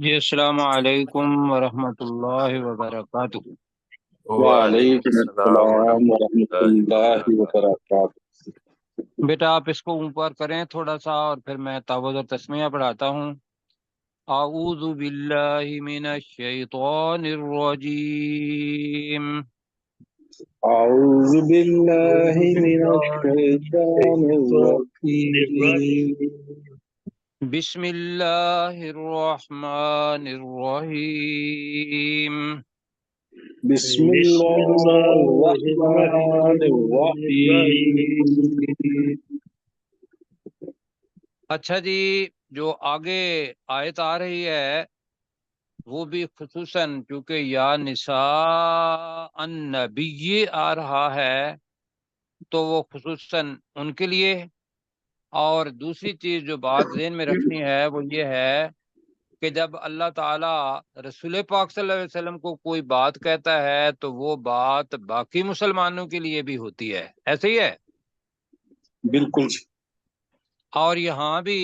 جی السلام علیکم ورحمۃ اللہ وبرکاتہ۔ وعلیکم وعلیکم السلام السلام ورحمۃ ورحمۃ اللہ اللہ وبرکاتہ۔ وبرکاتہ۔ بیٹا آپ اس کو اوپر کریں تھوڑا سا، اور پھر میں تعوذ اور تسمیہ پڑھاتا ہوں۔ اعوذ باللہ من الشیطان الرجیم، اعوذ باللہ من الشیطان الرجیم۔ بسم اللہ الرحمن الرحیم۔ بسم اللہ الرحمن الرحیم۔ اچھا جی، جو آگے آیت آ رہی ہے وہ بھی خصوصاً چونکہ یا نساء النبی آ رہا ہے تو وہ خصوصاً ان کے لیے۔ اور دوسری چیز جو بات ذہن میں رکھنی ہے وہ یہ ہے کہ جب اللہ تعالیٰ رسول پاک صلی اللہ علیہ وسلم کو کوئی بات کہتا ہے تو وہ بات باقی مسلمانوں کے لیے بھی ہوتی ہے، ایسے ہی ہے۔ بالکل اور یہاں بھی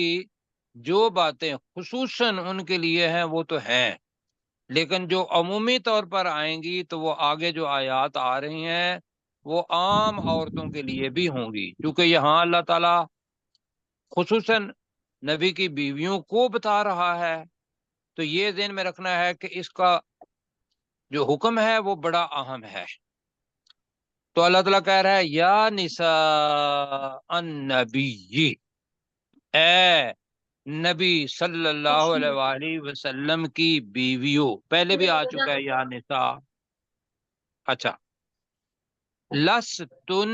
جو باتیں خصوصاً ان کے لیے ہیں وہ تو ہیں، لیکن جو عمومی طور پر آئیں گی تو وہ آگے جو آیات آ رہی ہیں وہ عام عورتوں کے لیے بھی ہوں گی، کیونکہ یہاں اللہ تعالیٰ خصوصاً نبی کی بیویوں کو بتا رہا ہے۔ تو یہ ذہن میں رکھنا ہے کہ اس کا جو حکم ہے وہ بڑا اہم ہے۔ تو اللہ تعالیٰ کہہ رہا ہے یا نساء النبی، اے نبی صلی اللہ علیہ وآلہ وسلم کی بیویوں، پہلے بھی آ چکا ہے یا نساء۔ اچھا، لستن،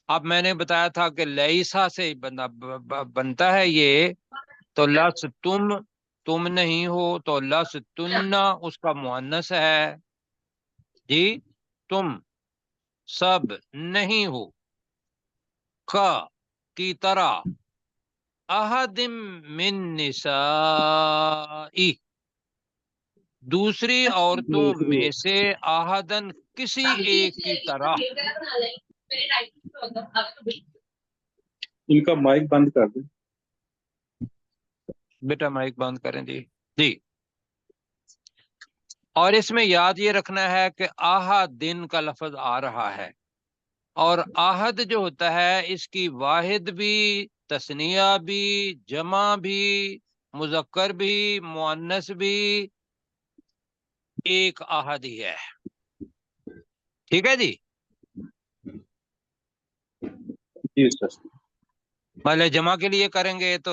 اب میں نے بتایا تھا کہ لیسا سے بنتا ہے یہ، تو تم نہیں ہو، تو لستن اس کا مؤنث ہے جی، تم سب نہیں ہو، کا کی طرح، احد من نسائی، دوسری عورتوں میں سے، احدن کسی ایک کی طرح۔ ان کا مائک بند کر دیں۔ بیٹا مائک بند کریں جی جی۔ اور اس میں یاد یہ رکھنا ہے کہ احدن کا لفظ آ رہا ہے، اور احد جو ہوتا ہے اس کی واحد بھی، تثنیہ بھی، جمع بھی، مذکر بھی، مؤنث بھی ایک احد ہی ہے، ٹھیک ہے جی۔ جی سر۔ پہلے جمع کے لیے کریں گے تو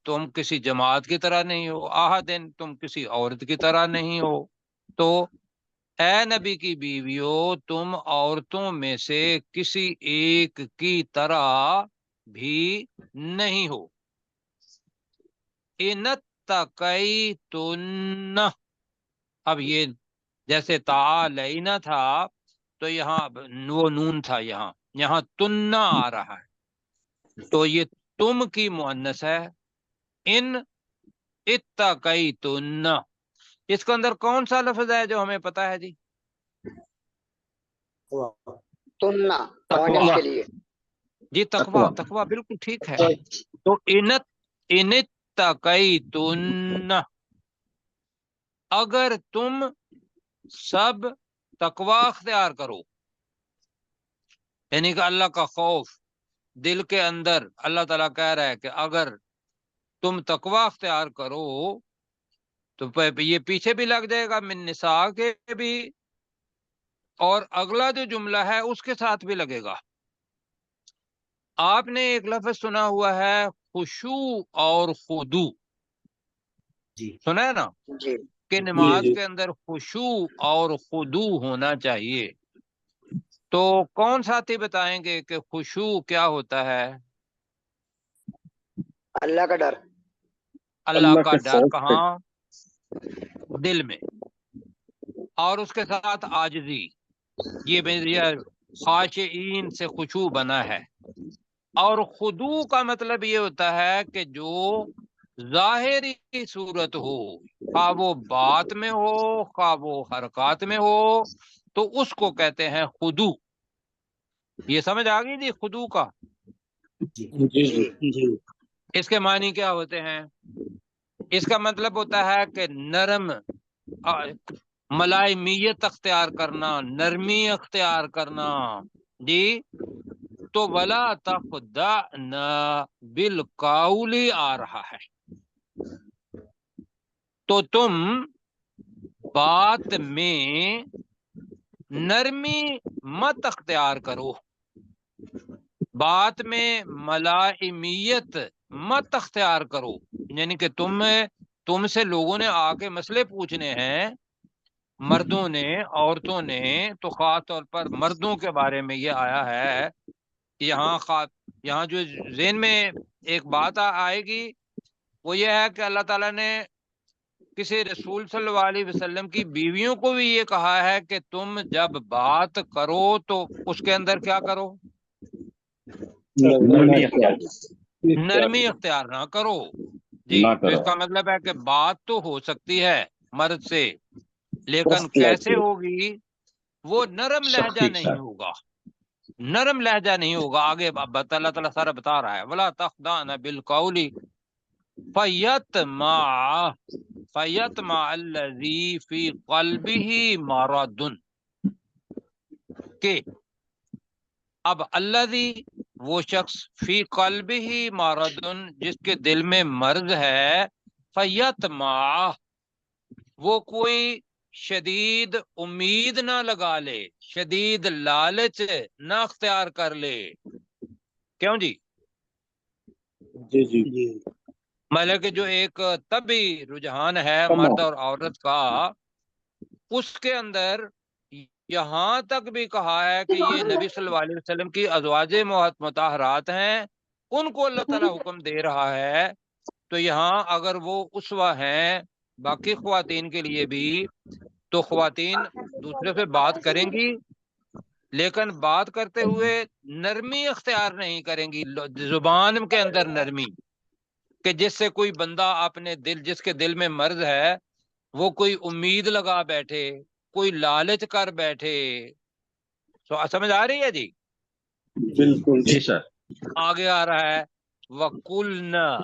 تم کسی جماعت کی طرح نہیں ہو، احدن تم کسی عورت کی طرح نہیں ہو۔ تو اے نبی کی بیویوں، تم عورتوں میں سے کسی ایک کی طرح بھی نہیں ہو۔ انتقیتن، اب یہ جیسے تعالینا تھا تو یہاں وہ نون تھا، یہاں تننا آ رہا ہے، تو یہ تم کی مؤنث ہے۔ ان اتقیتن، اس کے اندر کون سا لفظ ہے جو ہمیں پتا ہے جی؟ تمنا تقوی مؤنث کے لیے جی، تقوی، تقوی بالکل ٹھیک ہے۔ تو انتقیتن، اگر تم سب تقوی اختیار کرو، یعنی کہ اللہ کا خوف دل کے اندر، اللہ تعالیٰ کہہ رہا ہے کہ اگر تم تقوی اختیار کرو تو یہ پیچھے بھی لگ جائے گا، من نساء کے بھی، اور اگلا جو جملہ ہے اس کے ساتھ بھی لگے گا۔ آپ نے ایک لفظ سنا ہوا ہے خشوع اور خضوع، سنا ہے نا، جی کہ نماز کے اندر خشوع اور خضوع ہونا چاہیے۔ تو کون ساتھی بتائیں گے کہ خشوع کیا ہوتا ہے؟ اللہ کا ڈر، اللہ کا کے ڈر خوف سے۔ کہاں؟ دل میں، اور اس کے ساتھ عاجزی، یہ خاشعین سے خشوع بنا ہے۔ اور خضوع کا مطلب یہ ہوتا ہے کہ جو ظاہری صورت ہو، خواہ وہ بات میں ہو خواہ وہ حرکات میں ہو، تو اس کو کہتے ہیں خضوع۔ یہ سمجھ آ گئی جی خضوع کا؟ جی جی جی اس کے معنی کیا ہوتے ہیں؟ اس کا مطلب ہوتا ہے کہ نرم ملائمیت اختیار کرنا، نرمی اختیار کرنا جی۔ تو ولا تخضعن بالقول آ رہا ہے، تو تم بات میں نرمی مت اختیار کرو، بات میں ملائمیت مت اختیار کرو، یعنی کہ تم سے لوگوں نے آ کے مسئلے پوچھنے ہیں، مردوں نے، عورتوں نے، تو خاص طور پر مردوں کے بارے میں یہ آیا ہے کہ یہاں جو ذہن میں ایک بات آئے گی وہ یہ ہے کہ اللہ تعالیٰ نے کسی رسول صلی اللہ علیہ وسلم کی بیویوں کو بھی یہ کہا ہے کہ تم جب بات کرو تو اس کے اندر کیا کرو؟ نرمی اختیار نہ کرو جی۔ تو اس کا مطلب ہے کہ بات تو ہو سکتی ہے مرد سے، لیکن کیسے ہوگی؟ وہ نرم لہجہ نہیں ہوگا، نرم لہجہ نہیں ہوگا۔ آگے اللہ تعالیٰ سارا بتا رہا ہے، وَلَا تَخْضَعْنَ بِالْقَوْلِ فَيَطْمَعَ الَّذِي فِي قَلْبِهِ مَرَضٌ، کہ اب الذی وہ شخص فی قلبہ مرض جس کے دل میں مرض ہے، فیطمع وہ کوئی شدید امید نہ لگا لے، شدید لالچ نہ اختیار کر لے۔ کیوں جی؟ جی جی مطلب کہ جو ایک طبی رجحان ہے مرد اور عورت کا، اس کے اندر یہاں تک بھی کہا ہے کہ یہ نبی صلی اللہ علیہ وسلم کی ازواج مطہرات ہیں، ان کو اللہ تعالیٰ حکم دے رہا ہے۔ تو یہاں اگر وہ اسوہ ہیں باقی خواتین کے لیے بھی، تو خواتین دوسرے سے بات کریں گی، لیکن بات کرتے ہوئے نرمی اختیار نہیں کریں گی، زبان کے اندر نرمی، کہ جس سے کوئی بندہ اپنے جس کے دل میں مرض ہے وہ کوئی امید لگا بیٹھے، کوئی لالچ کر بیٹھے۔ سمجھ آ رہی ہے جی؟ بالکل جی سر۔ آگے آ رہا ہے وَقُلْنَا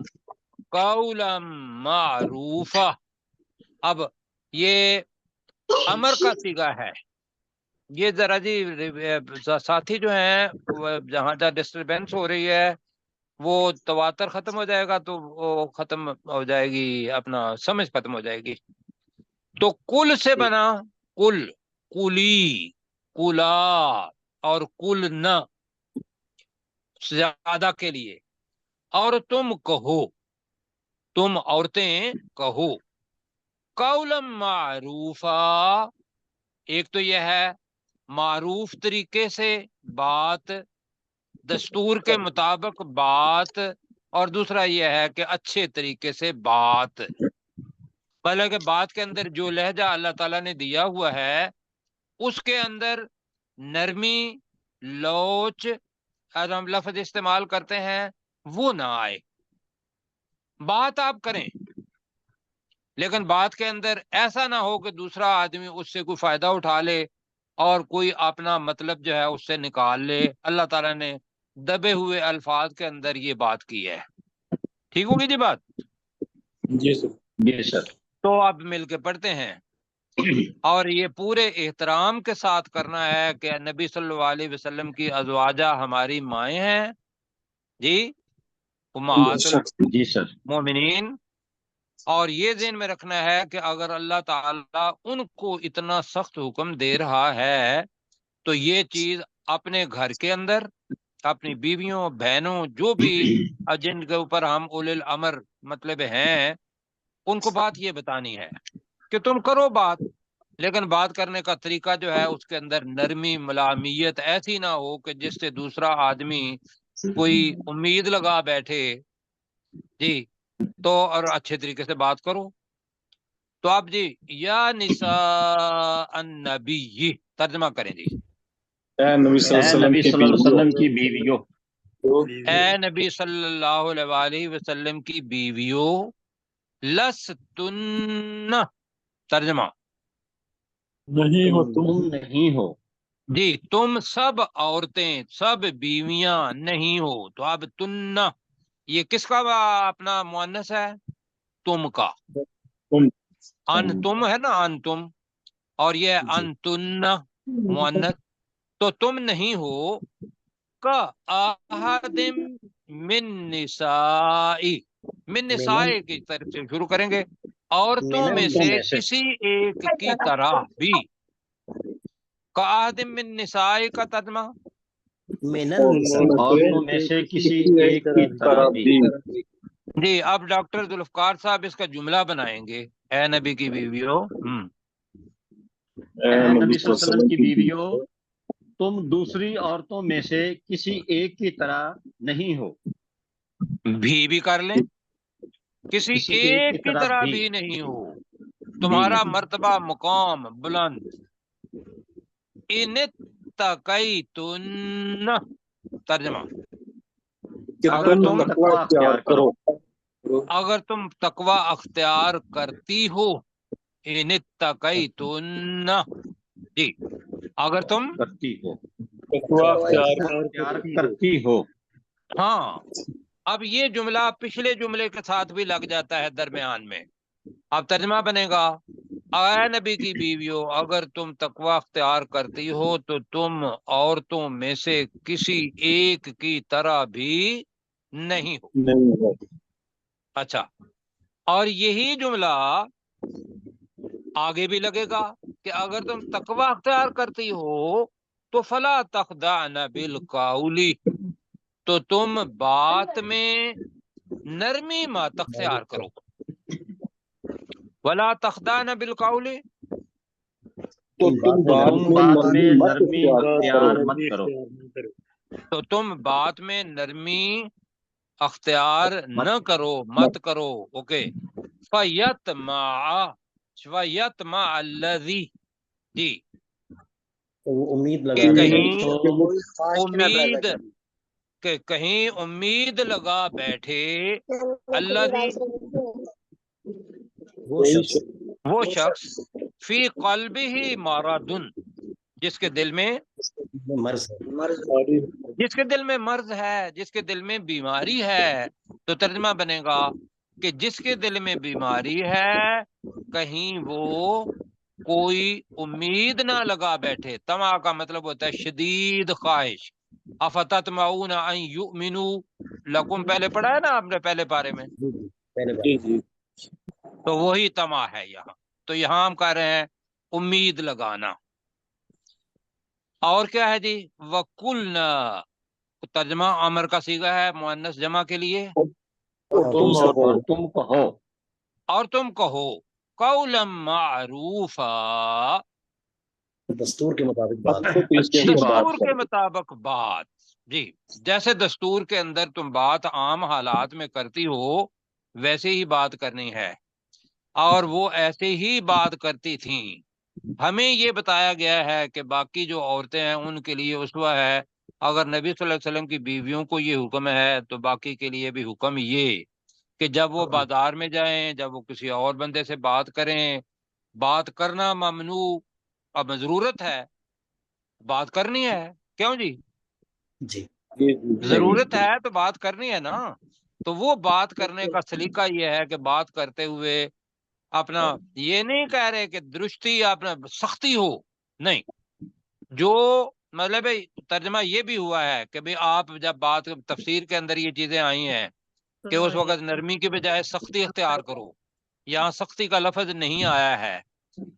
قَوْلًا مَعْرُوفًا۔ اب یہ امر کا صیغہ ہے، یہ ذرا جی ساتھی جو ہیں جہاں جہاں ڈسٹربینس ہو رہی ہے وہ تواتر ختم ہو جائے گا تو وہ ختم ہو جائے گی، اپنا سمجھ ختم ہو جائے گی۔ تو کل سے بنا کل، کلی، کلا اور کل نہ زیادہ کے لیے، اور تم کہو، تم عورتیں کہو، قولا معروفا، ایک تو یہ ہے معروف طریقے سے بات، دستور کے مطابق بات، اور دوسرا یہ ہے کہ اچھے طریقے سے بات۔ کہ بات کے اندر جو لہجہ اللہ تعالیٰ نے دیا ہوا ہے اس کے اندر نرمی، لوچ ہم لفظ استعمال کرتے ہیں وہ نہ آئے۔ بات آپ کریں لیکن بات کے اندر ایسا نہ ہو کہ دوسرا آدمی اس سے کوئی فائدہ اٹھا لے اور کوئی اپنا مطلب جو ہے اس سے نکال لے۔ اللہ تعالیٰ نے دبے ہوئے الفاظ کے اندر یہ بات کی ہے۔ ٹھیک ہوگی جی بات؟ جی سر۔ جی سر۔ تو اب مل کے پڑھتے ہیں، اور یہ پورے احترام کے ساتھ کرنا ہے کہ نبی صلی اللہ علیہ وسلم کی ازواجہ ہماری مائیں ہیں جی، امہات جی سر۔ المومنین، اور یہ ذہن میں رکھنا ہے کہ اگر اللہ تعالیٰ ان کو اتنا سخت حکم دے رہا ہے تو یہ چیز اپنے گھر کے اندر اپنی بیویوں، بہنوں، جو بھی جن کے اوپر ہم اولی الامر مطلب ہیں ان کو بات یہ بتانی ہے کہ تم کرو بات، لیکن بات کرنے کا طریقہ جو ہے اس کے اندر نرمی، ملامیت ایسی نہ ہو کہ جس سے دوسرا آدمی کوئی امید لگا بیٹھے جی۔ تو اور اچھے طریقے سے بات کرو۔ تو آپ جی یا نساء النبی ترجمہ کریں جی۔ اے نبی صلی اللہ علیہ وسلم کی بیویوں، اے نبی صلی اللہ علیہ وسلم کی بیویوں، لستن ترجمہ نہیں ہو، تم نہیں ہو جی، تم سب عورتیں، سب بیویاں نہیں ہو۔ تو اب تن یہ کس کا اپنا مؤنث ہے؟ تم کا، تم ان تم ہے نا، ان تم، اور یہ ہے جی انتن مؤنث، تو تم نہیں ہو کا احدم من نسائی، من نسائی کی طرف سے شروع کریں گے، عورتوں میں سے کسی ایک کی طرح بھی، کا احدم من نسائی کا ترجمہ، من عورتوں النساء عورتوں میں سے کسی ایک کی طرح بھی۔ جی اب ڈاکٹر ذوالفقار صاحب اس کا جملہ بنائیں گے، اے نبی کی بیویو، اے اے نبی نبی صلی صلی اللہ اللہ علیہ وسلم کی علیہ بیویوں، تم دوسری عورتوں میں سے کسی ایک کی طرح نہیں ہو، بھی کر لیں، کسی کسی ایک کی طرح بھی نہیں ہو، تمہارا نہیں۔ مرتبہ مقام بلند، ان اتقیتن، ترجمہ، کہ اگر تم تم تقوی اختیار کرو، اگر تم تقوی اختیار کرتی ہو، ان اتقیتن، جی اگر تم کرتی ہو، تقوی اختیار اختیار کرتی ہو۔ ہاں، اب یہ جملہ پچھلے جملے کے ساتھ بھی لگ جاتا ہے درمیان میں، اب ترجمہ بنے گا، اے نبی کی بیویوں اگر تم تقوی اختیار کرتی ہو تو تم عورتوں میں سے کسی ایک کی طرح بھی نہیں ہو۔ نہیں ہے۔ اچھا، اور یہی جملہ آگے بھی لگے گا کہ اگر تم تقوی اختیار کرتی ہو تو فلا تخضعن بالقول، تو تم بات میں نرمی مت اختیار کرو، ولا تخضعن بالقول، تو تم بات تم میں بات نرمی میں مت نرمی اختیار اختیار کرو، مت کرو، تو تم بات میں نرمی اختیار مت نہ کرو، مت کرو، اوکے، فیطمع الذی، جی تو وہ امید کہ لگا لے کہیں کہ وہ کوئی خواہش نہ پیدا امید، کرے، کہ کہیں امید لگا بیٹھے، الذی، وہ کوئی شخص وہ شخص، فی قلبہ مرض، جس کے دل میں، مرض ہے، مرض شماری جس کے دل میں مرض ہے، جس کے دل میں بیماری ہے، تو ترجمہ بنے گا کہ جس کے دل میں بیماری ہے کہیں وہ کوئی امید نہ لگا بیٹھے، طمع کا مطلب ہوتا ہے شدید خواہش، افتطمعون ان یؤمنوا لکم، پہلے پڑھا ہے نا آپ نے پہلے پارے میں، جی جی پہلے بات جی جی تو وہی طمع ہے یہاں، تو یہاں ہم کہہ رہے ہیں امید لگانا، اور کیا ہے جی، وَقُلْنَا، ترجمہ امر کا صیغہ ہے مؤنث جمع کے لیے، اور تم اور کہو، اور تم کہو، اور تم کہو قولا معروفا، دستور کے مطابق بات اچھے طریقے اچھی سے بات دستور بات، کے کرو، مطابق بات، جی جیسے دستور کے اندر تم بات عام حالات میں کرتی ہو ویسے ہی بات کرنی ہے، اور وہ ایسے ہی بات کرتی تھیں، ہمیں یہ بتایا گیا ہے کہ باقی جو عورتیں ہیں ان کے لیے اسوہ ہے، اگر نبی صلی اللہ علیہ وسلم کی بیویوں کو یہ حکم ہے تو باقی کے لیے بھی حکم یہ کہ جب وہ بازار میں جائیں، جب وہ کسی اور بندے سے بات کریں، بات کرنا ممنوع، اب ضرورت ہے بات کرنی ہے، کیوں جی، جی جی جی ضرورت ہے تو بات کرنی ہے نا، تو وہ بات کرنے کا سلیقہ یہ ہے کہ بات کرتے ہوئے اپنا یہ نہیں کہہ رہے کہ درستی اپنا سختی ہو، نہیں، جو مطلب ہے ترجمہ یہ بھی ہوا ہے کہ بھئی آپ جب بات تفسیر کے اندر یہ چیزیں آئی ہیں کہ اس وقت نرمی کے بجائے سختی اختیار کرو، یہاں سختی کا لفظ نہیں آیا ہے،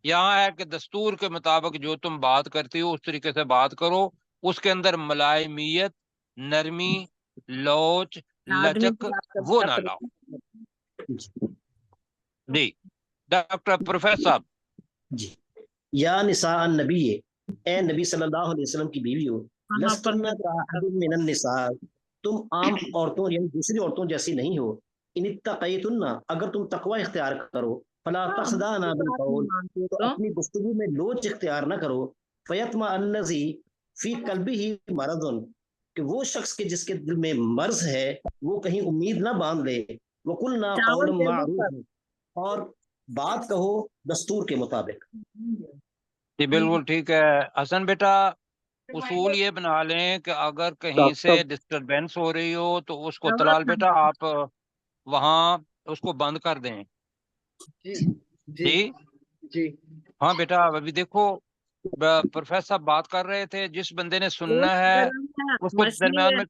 یہاں ہے کہ دستور کے مطابق جو تم بات کرتی ہو اس طریقے سے بات کرو، اس کے اندر ملائمیت، نرمی، لوچ، لچک وہ نہ لاؤ، جی ڈاکٹر پروفیسر صاحب، جی یا نساء النبی، اے نبی صلی اللہ علیہ وسلم کی بیویوں، لستن کاحد من النساء، تم عام عورتوں یعنی دوسری عورتوں جیسی نہیں ہو، ان اتقیتن، اگر تم تقوی اختیار کرو، فلا تخضعن بالقول، تو اپنی گفتگو میں لوچ اختیار نہ کرو، فیطمع الذی فی قلبہ مرض، کہ وہ شخص کے جس کے دل میں مرض ہے وہ کہیں امید نہ باندھ لے، وقلنا قولا معروفا، اور بات کہو دستور کے مطابق۔ جی بالکل ٹھیک ہے حسن بیٹا، اصول یہ بنا لیں کہ اگر کہیں ڈاکٹر سے صاحب ڈسٹربینس ہو رہی ہو تو اس کو تلال بیٹا آپ وہاں اس کو بند کر دیں، جی جی جی ہاں بیٹا ابھی دیکھو پروفیسر صاحب بات کر رہے تھے، جس بندے نے سننا ہے گرم ہے، اس کو مچھلی درمیان ہے، میں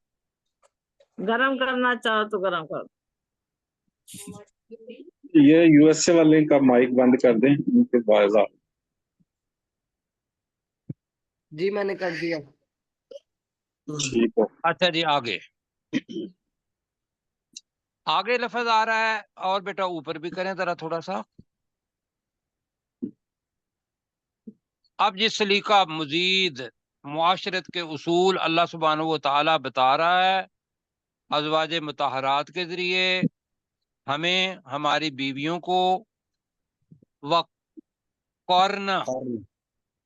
گرم کرنا چاہو تو گرم کر. یہ یو ایس اے والے کا مائک بند کر دیں، ان کے باعث جی میں نے کر دیا. ٹھیک ہے. اچھا جی آگے آگے لفظ آ رہا ہے، اور بیٹا اوپر بھی کریں ذرا تھوڑا سا. اب یہ سلیقہ مزید معاشرت کے اصول اللہ سبحانہ و تعالی بتا رہا ہے. ازواج مطہرات کے ذریعے ہمیں ہماری بیویوں کو وقرن،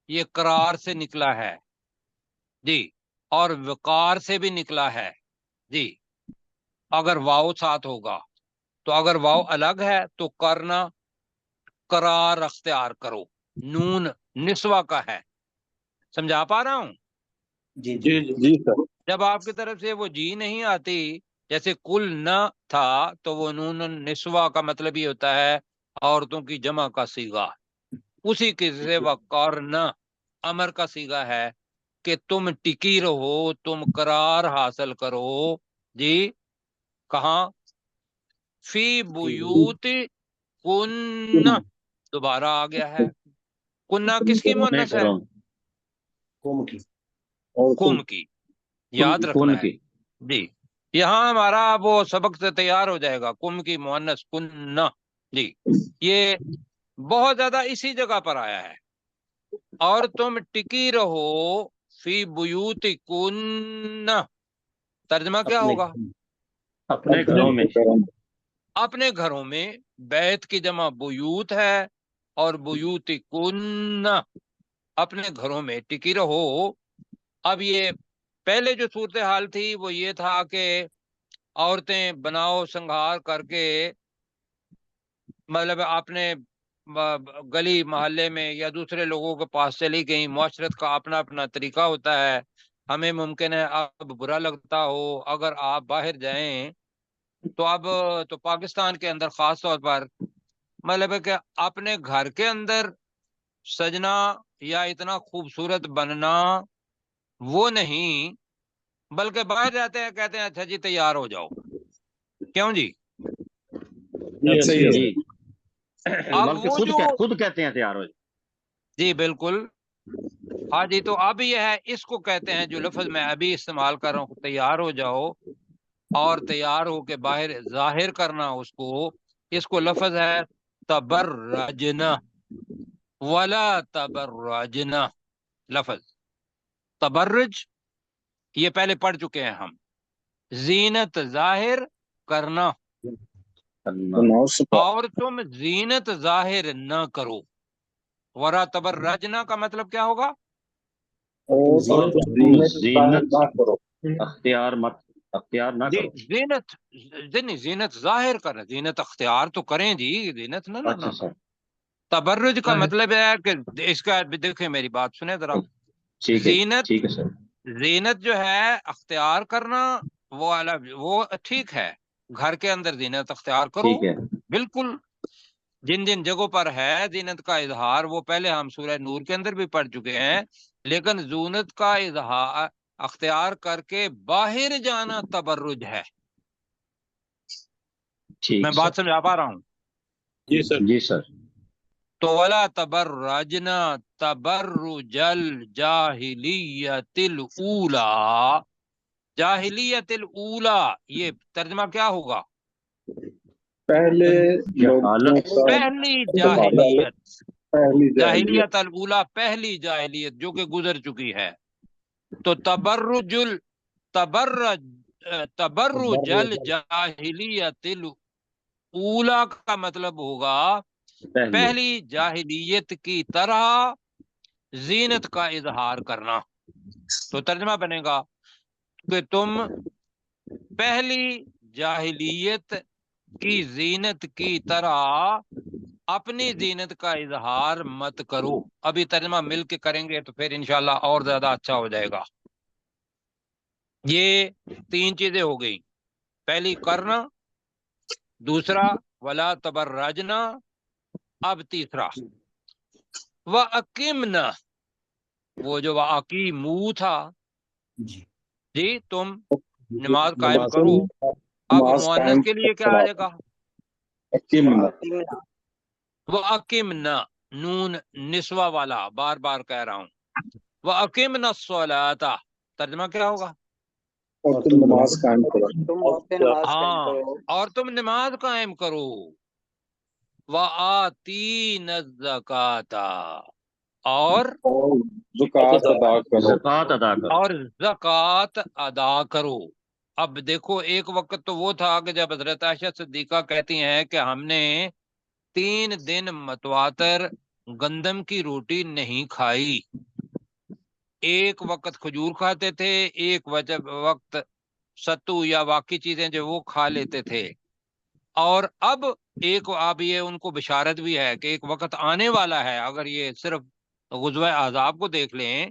یہ قرار سے نکلا ہے جی، اور وقار سے بھی نکلا ہے جی. اگر واو ساتھ ہوگا تو اگر واو الگ ہے تو کرنا قرار اختیار کرو. نون نسوہ کا ہے، سمجھا پا رہا ہوں؟ جی جی جی جی سر. جب آپ کی طرف سے وہ جی نہیں آتی، جیسے کل نہ تھا تو وہ نون نسوہ کا مطلب یہ ہوتا ہے عورتوں کی جمع کا صیغہ. اسی کے سے وقرنا امر کا صیغہ ہے کہ تم ٹکی رہو، تم قرار حاصل کرو جی. کہاں؟ فی بیوت کن، دوبارہ آ گیا ہے. کنہ کس کی اپنے مؤنث ہے؟ گھروں قوم کی. اور قوم کی، یاد رکھنا ہے کی جی. یہاں ہمارا وہ سبق سے تیار ہو جائے گا. کم کی مؤنث کنہ جی، یہ بہت زیادہ اسی جگہ پر آیا ہے. اور تم ٹکی رہو فی بیوت کن، ترجمہ کیا اپنے ہوگا؟ اپنے گھروں میں. اپنے گھروں میں. بیت کی جمع بیوت ہے، اور بیوت کن اپنے گھروں میں ٹکی رہو. اب یہ پہلے جو صورتحال تھی وہ یہ تھا کہ عورتیں بناؤ سنگھار کر کے مطلب اپنے گلی محلے میں یا دوسرے لوگوں کے پاس چلی گئیں. معاشرت کا اپنا اپنا طریقہ ہوتا ہے. ہمیں ممکن ہے اب برا لگتا ہو اگر آپ باہر جائیں تو اب تو پاکستان کے اندر خاص طور پر مطلب ہے کہ اپنے گھر کے اندر سجنا یا اتنا خوبصورت بننا وہ نہیں، بلکہ باہر جاتے ہیں کہتے ہیں اچھا جی تیار ہو جاؤ. کیوں جی؟ صحیح ہے. جی اب بلکہ وہ جو خود کہتے ہیں تیار ہو جائے. جی بالکل ہاں جی. تو اب یہ ہے، اس کو کہتے ہیں جو لفظ میں ابھی استعمال کر رہا ہوں، تیار ہو جاؤ، اور تیار ہو کے باہر ظاہر کرنا اس کو لفظ ہے تبرجنا. ولا تبرجنا لفظ تبرج یہ پہلے پڑھ چکے ہیں ہم. زینت ظاہر کرنا، اور تم زینت ظاہر نہ کرو. ورا تبرجنا کا مطلب کیا ہوگا؟ اور زینت نہ کرو. اختیار نہ جی کرو. زینت ظاہر کرنا، زینت اختیار تو کریں جی، زینت نہ اچھا سر. تبرج کا مطلب ہے کہ اس کا دیکھیں میری بات سنیں ذرا. ٹھیک ہے سر. زینت جو ہے اختیار کرنا وہ ٹھیک ہے، گھر کے اندر زینت اختیار کرو ٹھیک ہے. بالکل. جن جن جگہوں پر ہے زینت کا اظہار وہ پہلے ہم سورہ نور کے اندر بھی پڑھ چکے ہیں. لیکن زینت کا اظہار اختیار کر کے باہر جانا تبرج ہے. میں بات سمجھا پا رہا ہوں؟ جی سر. جی سر. تو ولا تبرجنا تبرج الجاہلیت الاولی. جاہلیت الاولی یہ ترجمہ کیا ہوگا؟ پہلے لوگوں کا پہلی جاہلیت. پہلی جاہلیت. جاہلیت الاولی پہلی جاہلیت جو کہ گزر چکی ہے. تو تبرج الجاہلیت الاولی کا مطلب ہوگا پہلی جاہلیت کی طرح زینت کا اظہار کرنا. تو ترجمہ بنے گا کہ تم پہلی جاہلیت کی زینت کی طرح اپنی زینت کا اظہار مت کرو. ابھی ترجمہ مل کے کریں گے تو پھر انشاءاللہ اور زیادہ اچھا ہو جائے گا. یہ 3 چیزیں ہو گئی. پہلی کرنا، دوسرا ولا تبرجنا، اب تیسرا وَأَقِمْنَا، وہ جو وَأَقِیمُوا تھا، جی جی تم نماز قائم نماز کرو. اب نماز مؤنث قائم کے لیے کیا آ جائے گا؟ اقیمنا. تمنا وَأَقِمْنَا، نون نسوہ والا، بار بار کہہ رہا ہوں. وَأَقِمْنَا الصَّلَاةَ، ترجمہ کیا ہوگا؟ اور تم نماز قائم کرو. تم وقت نماز قائم ہاں، کرو. اور تم نماز قائم کرو. وَآتِينَ الزَّكَاةَ، اور اور زکات ادا کرو. زکوٰۃ ادا کرو. اور زکوٰۃ ادا کرو. اب دیکھو، ایک وقت تو وہ تھا کہ جب حضرت عائشہ صدیقہ کہتی ہیں کہ ہم نے 3 دن متواتر گندم کی روٹی نہیں کھائی. ایک وقت کھجور کھاتے تھے، ایک وقت ستو یا باقی چیزیں جو وہ کھا لیتے تھے. اور اب ایک اب یہ ان کو بشارت بھی ہے کہ ایک وقت آنے والا ہے. اگر یہ صرف غزوہ احزاب کو دیکھ لیں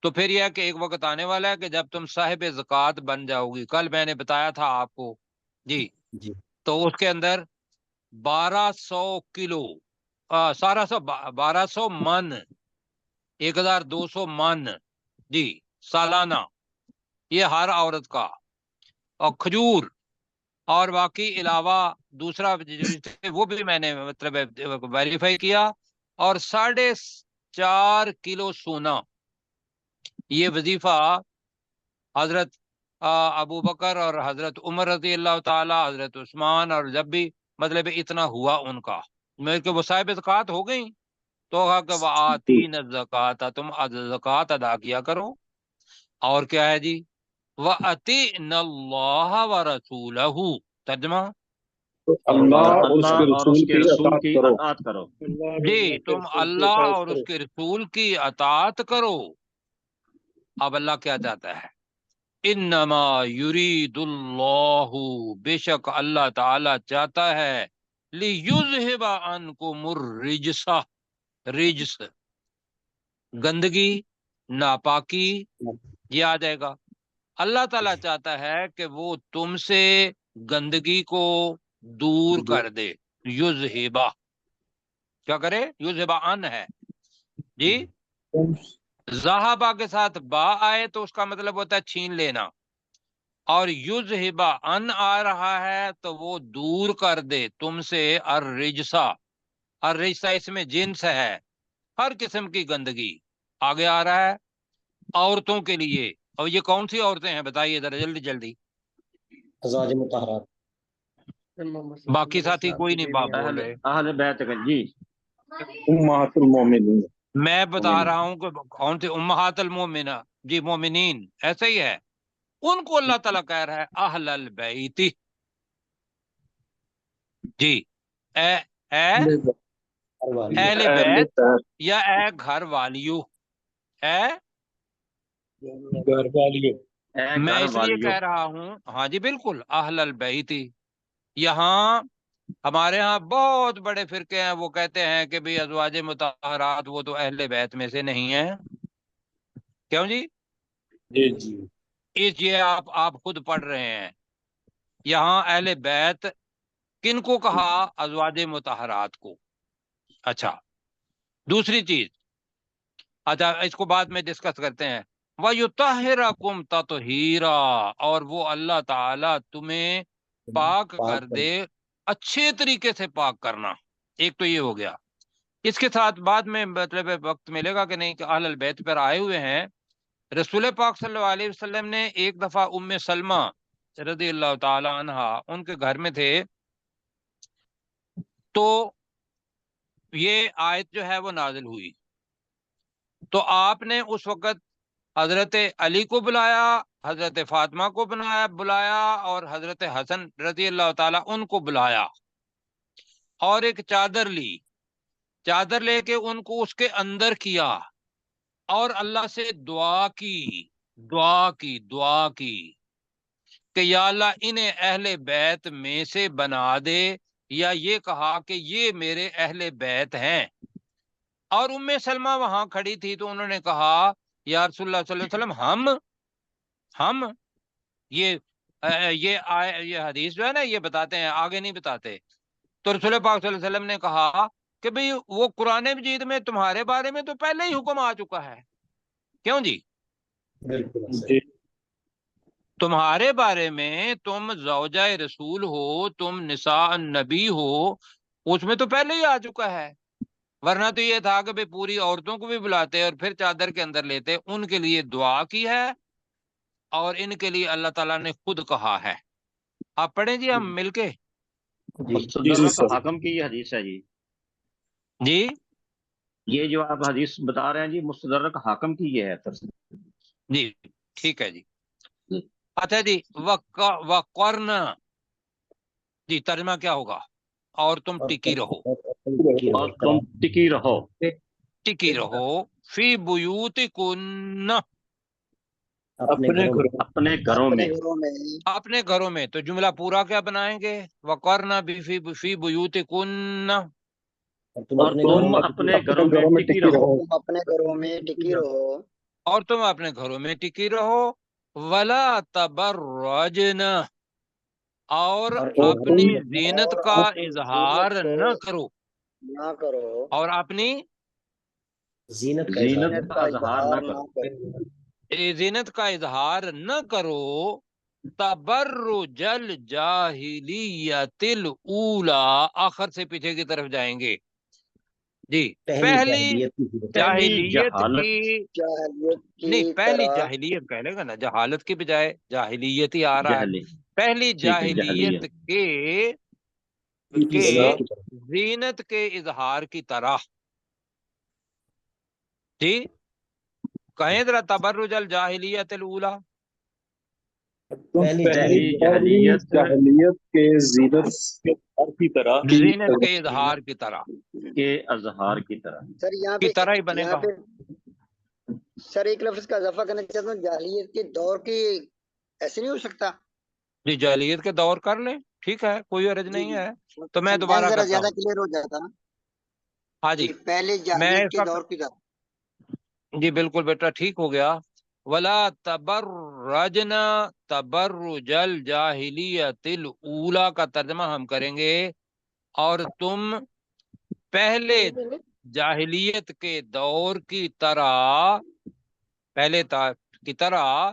تو پھر یہ ہے کہ ایک وقت آنے والا ہے کہ جب تم صاحب زکوٰۃ بن جاؤ گی. کل میں نے بتایا تھا آپ کو جی، جی تو اس کے اندر 1200 کلو 1200 من 1200 من جی سالانہ، یہ ہر عورت کا. اور کھجور اور باقی علاوہ دوسرا وہ بھی میں نے مطلب ویریفائی کیا. اور 4.5 کلو سونا. یہ وظیفہ حضرت ابو بکر اور حضرت عمر رضی اللہ تعالی، حضرت عثمان، اور جب بھی مطلب اتنا ہوا ان کا، میرے کے وہ صاحب زکوٰۃ ہو گئی تو کہا کہ وَآتِینَ الزَّکَاةَ، تم زکوٰۃ ادا کیا کرو. اور کیا ہے جی؟ وَأَطِعْنَ اللَّهَ وَرَسُولَهُ، ترجمہ اللہ اور اس اللہ کے اور رسول اس کے کی رسول اطاعت کی کرو. اطاعت کرو. جی، تم اللہ اور اس کے رسول کی اطاعت کرو. اب اللہ کیا چاہتا ہے؟ انما یرید اللہ، بے شک اللہ تعالی چاہتا ہے، لیذہب عنکم الرجس، رجس گندگی، ناپاکی، یہ آ جائے گا. اللہ تعالیٰ چاہتا ہے کہ وہ تم سے گندگی کو دور کر دے. یذہبا، کیا کرے؟ یذہبا ان ہے جی. ذہبا کے ساتھ با آئے تو اس کا مطلب ہوتا ہے چھین لینا، اور یذہبا ان آ رہا ہے تو وہ دور کر دے تم سے الرجسا. الرجسا اس میں جنس ہے، ہر قسم کی گندگی. آگے آ رہا ہے عورتوں کے لیے. اور یہ کون سی عورتیں ہیں بتائیے ذرا جلدی جلدی. ازواج مطہرات. باقی ساتھی کوئی نہیں بول اہل رہے. اہل بیت کا جی. امہات المومنین. میں بتا رہا ہوں کہ کون سی امہات المومنہ، جی مومنین، ایسا ہی ہے. ان کو اللہ تعالیٰ کہہ رہا ہے اہل البیت، جی اے اہل بیت یا اے گھر والیو. اے گھر والیوں. اے میں گھر اس لیے والیوں. کہہ رہا ہوں، ہاں جی بالکل، اہل البیت. یہاں ہمارے ہاں بہت بڑے فرقے ہیں، وہ کہتے ہیں کہ بھی ازواج مطہرات وہ تو اہل بیت میں سے نہیں ہیں. کیوں جی؟ جی جی. یہ آپ خود پڑھ رہے ہیں. یہاں اہل بیت کن کو کہا؟ ازواج مطہرات کو. اچھا، دوسری چیز، اچھا اس کو بعد میں ڈسکس کرتے ہیں. وَيُطَهِّرَكُمْ تَطْهِيرًا، اور وہ اللہ تعالیٰ تمہیں پاک کر دے، اچھے طریقے سے پاک کرنا. ایک تو یہ ہو گیا. اس کے ساتھ بعد میں مطلب وقت ملے گا کہ نہیں کہ اہل البیت پر آئے ہوئے ہیں. رسول پاک صلی اللہ علیہ وسلم نے ایک دفعہ ام سلمہ رضی اللہ تعالی عنہا ان کے گھر میں تھے، تو یہ آیت جو ہے وہ نازل ہوئی. تو آپ نے اس وقت حضرت علی کو بلایا، حضرت فاطمہ کو بلایا اور حضرت حسن رضی اللہ تعالیٰ ان کو بلایا، اور ایک چادر لی، چادر لے کے ان کو اس کے اندر کیا، اور اللہ سے دعا کی کہ یا اللہ انہیں اہل بیت میں سے بنا دے، یا یہ کہا کہ یہ میرے اہل بیت ہیں. اور ام سلمہ وہاں کھڑی تھی تو انہوں نے کہا یا رسول اللہ صلی اللہ علیہ وسلم، ہم یہ حدیث جو ہے نا یہ بتاتے ہیں، آگے نہیں بتاتے. تو رسول پاک صلی اللہ علیہ وسلم نے کہا کہ بھئی وہ قرآن مجید میں تمہارے بارے میں تو پہلے ہی حکم آ چکا ہے. کیوں جی؟ بالکل جی صحیح. تمہارے بارے میں تم زوجہ رسول ہو، تم نساء النبی ہو، اس میں تو پہلے ہی آ چکا ہے. ورنہ تو یہ تھا کہ بھئی پوری عورتوں کو بھی بلاتے اور پھر چادر کے اندر لیتے. ان کے لیے دعا کی ہے اور ان کے لیے اللہ تعالیٰ نے خود کہا ہے. آپ پڑھیں جی ہم مل کے. جی جی مستدرک سر. حاکم کی یہ حدیث ہے جی. جی یہ جو آپ حدیث بتا رہے ہیں جی مستدرک حاکم کی یہ ہے تفسیر. جی ٹھیک ہے جی. اچھا جی وقرن، جی ترجمہ کیا ہوگا؟ اور تم ٹکی رہو. اور تم ٹکی رہو ٹکی رہو فی بیوتکن، اپنے گھروں میں. اپنے گھروں اپنے میں. گھروں میں. اپنے گھروں میں. تو جملہ پورا کیا بنائیں گے؟ وقرن فی بیوتکن، اور تم اور اپنے تم گھروں میں اپنے گھروں میں ٹکی رہو. تم اپنے گھروں میں ٹکی رہو. اور تم اپنے گھروں میں ٹکی رہو. ولا تبرجن، اور اپنی زینت اور کا اپنی اظہار زینت کو نہ کرو. نہ کرو. اور اپنی زینت کا زینت اظہار. کا اظہار نہ کرو. زینت کا اظہار نہ کرو. تبرج الجاہلیت الاولی، آخر سے پیچھے کی طرف جائیں گے جی. پہلی جاہلیت کی صورت. پہلی جاہلیت جہالت. کی، جاہلیت نہیں کی پہلی طرح. جاہلیت کہہ لے گا نا، جہالت کی بجائے جاہلیت ہی آ رہا ہے. جہلی. پہلی ٹھیک ہے جاہلیت جہلیت. کے اظہار. زینت کے اظہار کی طرح. جی کہیں ذرا تبرج الجاہلیت الاولی. پہلی پہلی جاہلیت جاہلیت کے زینت کی طرح زینت کے اظہار کی طرح کے اظہار کی طرح. سر یہاں کی طرح ہی پہ بنے یہاں گا. پہ سر ایک لفظ کا اضافہ کرنا چاہتا ہوں. جاہلیت کے دور کی ایسے نہیں ہو سکتا؟ جی جاہلیت کے دور کر لیں، ٹھیک ہے، کوئی عرض جی نہیں ہے. جی تو میں سینٹینس دوبارہ ذرا کرتا زیادہ ہوں. کلیئر ہو جاتا نا. ہاں جی پہلے میں جاہلیت اس کے کا، دور کی طرح. جی بالکل بیٹا ٹھیک ہو گیا. ولا تبرجن تبرج الجاہلیت الاولی کا ترجمہ ہم کریں گے اور تم پہلے جاہلیت کے دور کی طرح، پہلے کی طرح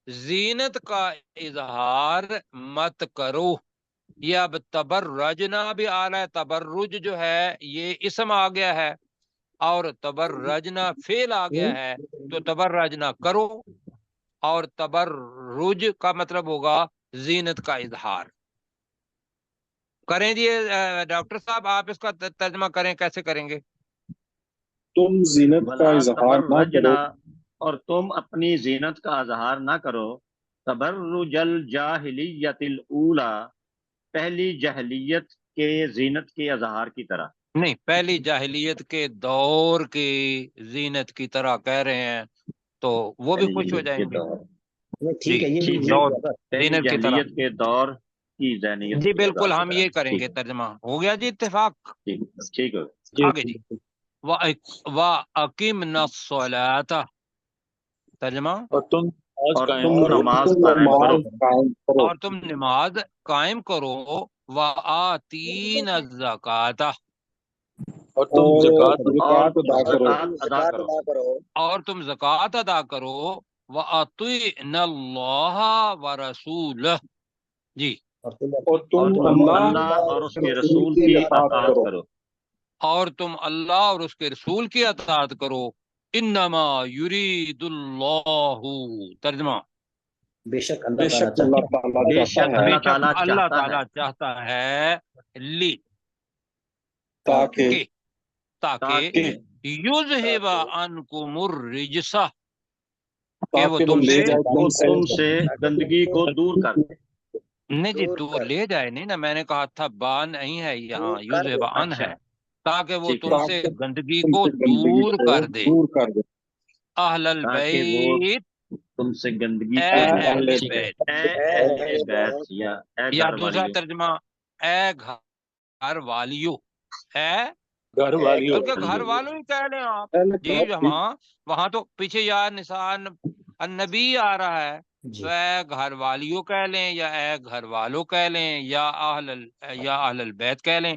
زینت کا اظہار مت کرو. یہ اب تبرجنا بھی آ رہا ہے. تبرج جو ہے یہ اسم آ گیا ہے اور تبرجنا فعل آ گیا ہے. تو تبرجنا کرو، اور تبرج کا مطلب ہوگا زینت کا اظہار. کریں جی ڈاکٹر صاحب آپ اس کا ترجمہ کریں، کیسے کریں گے؟ تم زینت کا ولا اظہار نہ کرو. تبرجنا، اور تم اپنی زینت کا اظہار نہ کرو. تبرج الجاہلیت الاولی، پہلی جاہلیت کے زینت کے اظہار کی طرح. نہیں، پہلی جاہلیت کے دور کی زینت کی طرح کہہ رہے ہیں تو وہ بھی خوش ہو جاہلیت جائیں کے گے. دور. ٹھیک ہے. جی یہ دور پہلی زینت کی طرح. جاہلیت کے دور کی زینیت جی کے بالکل اظہار کی ہم طرح. یہ کریں گے. ٹھیک ترجمہ ہو گیا جی، اتفاق. ٹھیک ہے. آگے جی. وَأَقِمْنَا الصَّلَاةَ، ترجمہ اور تم اور قائم تم کرو. نماز تم قائم کرو. نماز قائم کرو. اور تم نماز قائم کرو. وَآتِينَ الزَّكَاةَ، اور تم اور زکوٰۃ اور ادا تم کرو. زکوٰۃ ادا زکوٰۃ کرو. ادا کرو. اور تم زکوٰۃ ادا کرو. وَأَطِعْنَ اللَّهَ وَرَسُولَهُ، جی اور تم اور اور تم تم اللہ اللہ اور اس کے رسول رسول کی کی اطاعت اطاعت کرو. کرو. اور تم اللہ اور اس کے رسول کی اطاعت کرو. انما یرید اللہ، ترجمہ بے شک بے اللہ تعالیٰ شک چاہتا اللہ ہے تعالیٰ بے چاہتا شک ہے بے اللہ شک تعالیٰ اللہ چاہتا ہے تعالیٰ چاہتا ہے تاکہ تاکہ یذہب عنکم الرجس، کہ وہ تاکہ وہ تم لے سے، جائے وہ تم تم سے سے گندگی کو دور کر دے. نہیں جی دور تو کر لے جائے نہیں نا، میں نے کہا تھا با نہیں ہے یہاں، دور کر یذہب دے. عن اچھا ہے، تاکہ وہ ٹھیک ہے. تم سے تاکہ گندگی تم کو سے گندگی دور کو کر دے. دور کر دے. اہل تاکہ وہ البیت، تم سے گندگی اے کو اے دور کر اہل اہل دے. ٹھیک ہے. بیت، اے اے اہل اہل بیت بیت. یا اے یا گھر دوسرا والیوں. ترجمہ اے گھر والیو، اے گھر والیوں. بلکہ گھر والوں ہی کہہ لیں آپ. اہل جی وہاں تو پیچھے یا نساء النبی آ رہا ہے، جی. تو اے گھر والیوں کہہ لیں یا اے گھر والوں کہہ لیں یا اہل البیت کہہ لیں.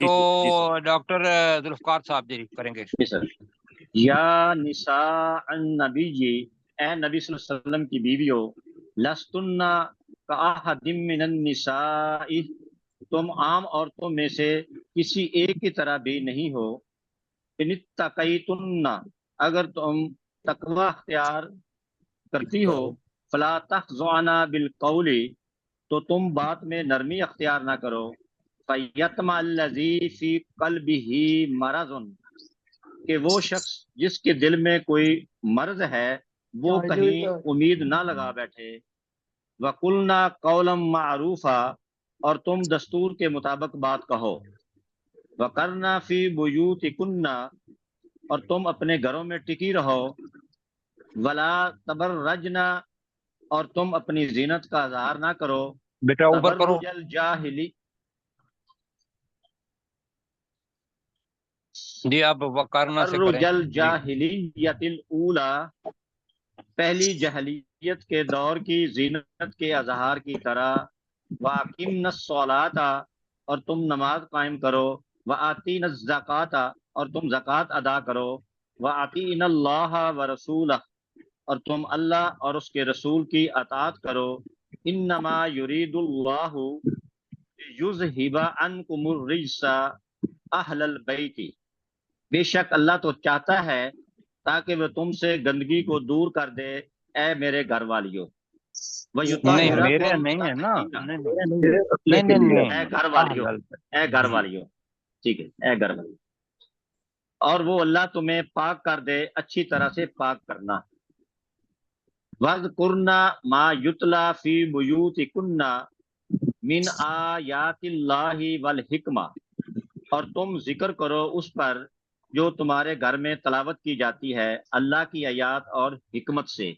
تو ڈاکٹر ذوالفقار صاحب جی کریں گے. جی سر. یا نساء النبی، اے نبی صلی اللہ علیہ وسلم کی بیویوں، لستن کاحد من النساء، تم عام عورتوں میں سے کسی ایک کی طرح بھی نہیں ہو. ان اتقیتن، اگر تم تقوی اختیار کرتی ہو، فلا تخضعن بالقول، تو تم بات میں نرمی اختیار نہ کرو. فیطمع الذی فی قلبہ مرض، کہ وہ شخص جس کے دل میں کوئی مرض ہے وہ کہیں امید نہ لگا بیٹھے. وَقُلْنَا قَوْلًا مَعْرُوفًا، اور تم دستور کے مطابق بات کہو. وَقَرْنَا فِي بُيُوتِكُنَّ، اور تم اپنے گھروں میں ٹکی رہو. وَلَا تَبَرَّجْنَا، اور تم اپنی زینت کا اظہار نہ کرو. بیٹا اوپر کرو. تبرج الجاہلی، جی آپ وقارنا سے کریں. تبرج الجاہلیت الاولی، پہلی جہلیت کے دور کی زینت کے اظہار کی طرح. وَأَقِمْنَا الصَّلَاةَ، اور تم نماز قائم کرو. وَآتِينَا الزَّكَاةَ، اور تم زکوٰۃ ادا کرو. وَأَطِيعْنَا اللَّهَ وَرَسُولَهُ، اور تم اللہ اور اس کے رسول کی اطاعت کرو. انما یرید اللہ یذہب عنکم الرجس اہل البیت، بے شک اللہ تو چاہتا ہے تاکہ وہ تم سے گندگی کو دور کر دے اے میرے گھر والیوں. نہیں میرے نہیں ہے نا. نہیں اے گھر والیوں، اے گھر والیوں، ٹھیک ہے، اے گھر والیوں، اور وہ اللہ تمہیں پاک کر دے، اچھی طرح سے پاک کرنا. وَاذْكُرْنَا مَا يُتْلَى فِي بُيُوتِكُنَّ مِنْ آیَاتِ اللَّهِ وَالْحِکْمَةِ، اور تم ذکر کرو اس پر جو تمہارے گھر میں تلاوت کی جاتی ہے اللہ کی آیات اور حکمت سے.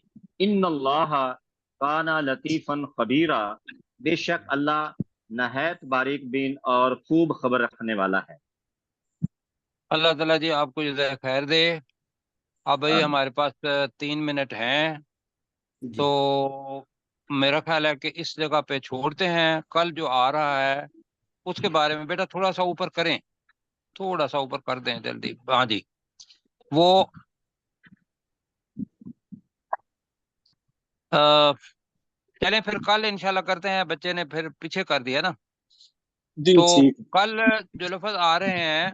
ان اللہ کان لطیفا خبیرا، بے شک اللہ نہایت باریک بین اور خوب خبر رکھنے والا ہے. اللہ تعالیٰ جی آپ کو جزائے خیر دے. اب بھائی آمین. ہمارے پاس 3 منٹ ہیں، جی تو میرا خیال ہے کہ اس جگہ پہ چھوڑتے ہیں. کل جو آ رہا ہے اس کے بارے میں بیٹا تھوڑا سا اوپر کریں، تھوڑا سا اوپر کر دیں جلدی. ہاں جی وہ چلیں پھر کل انشاءاللہ کرتے ہیں. بچے نے پھر پیچھے کر دیا نا. جی تو ٹھیک. کل جو لفظ آ رہے ہیں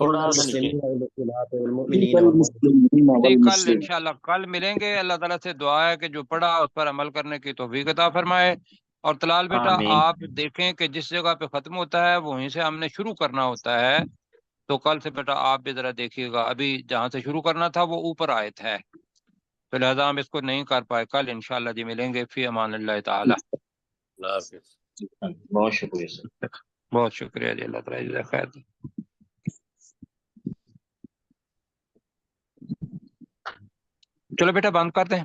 تھوڑا سا نیچے. نہیں کل انشاءاللہ کل ملیں گے. اللہ تعالیٰ سے دعا ہے کہ جو پڑھا اس پر عمل کرنے کی توفیق عطا فرمائے. اور طلال بیٹا آمین. آپ دیکھیں کہ جس جگہ پہ ختم ہوتا ہے وہیں سے ہم نے شروع کرنا ہوتا ہے. تو کل سے بیٹا آپ بھی ذرا دیکھیے گا، ابھی جہاں سے شروع کرنا تھا وہ اوپر آیت ہے، تو لہٰذا ہم اس کو نہیں کر پائے. کل انشاءاللہ جی ملیں گے. فی امان اللہ تعالی. اللہ حافظ. بہت شکریہ سر. بہت شکریہ جی. اللہ تعالیٰ جزائے خیر دے. چلو بیٹا بند کرتے ہیں.